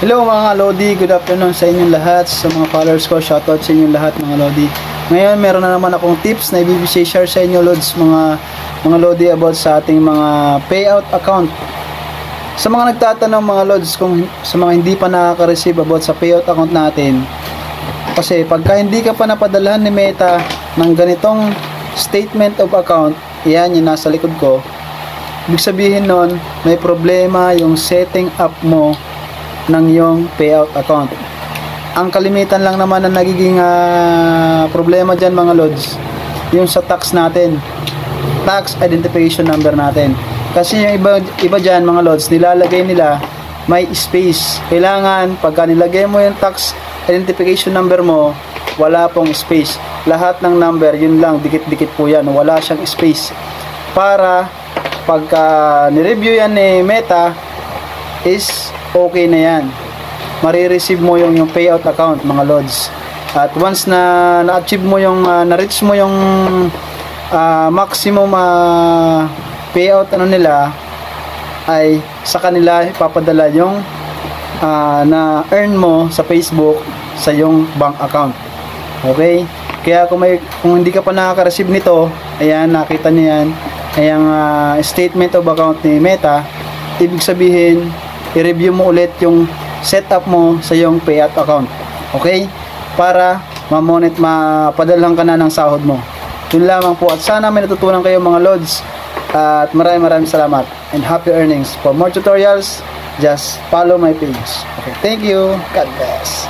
Hello mga Lodi, good afternoon sa inyong lahat, sa mga followers ko, shoutout sa inyong lahat mga Lodi. Ngayon meron na naman akong tips na ibibigay-share sa inyo Lods, mga Lodi, about sa ating mga payout account. Sa mga nagtatanong mga Lods, kung sa mga hindi pa nakaka-receive about sa payout account natin, kasi pagka hindi ka pa napadalahan ni Meta ng ganitong statement of account, yan yung nasa likod ko, ibig sabihin nun, may problema yung setting up mo ng yung payout account. Ang kalimitan lang naman na nagiging problema dyan mga Lods, yung sa tax natin, tax identification number natin. Kasi yung iba dyan mga Lods, nilalagay nila may space. Kailangan pagka nilagay mo yung tax identification number mo, wala pong space. Lahat ng number, yun lang, dikit-dikit po yan, wala siyang space. Para pagka ni-review yan ni Meta, is okay na yan. Marireceive mo yung payout account mga Lods. At once na na-achieve mo yung na-reach mo yung maximum payout nila, ay sa kanila ipapadala yung na earn mo sa Facebook sa yung bank account. Okay? Kaya kung hindi ka pa nakaka-receive nito, ayan, nakita niyo yan, ayang statement of account ni Meta, ibig sabihin i-review mo ulit yung setup mo sa yung payout account. Okay? Para mapadalhan ka na ng sahod mo. Yun lamang po, at sana may natutunan kayo mga Lods, at maraming salamat and happy earnings. For more tutorials, just follow my page. Okay, thank you. God bless.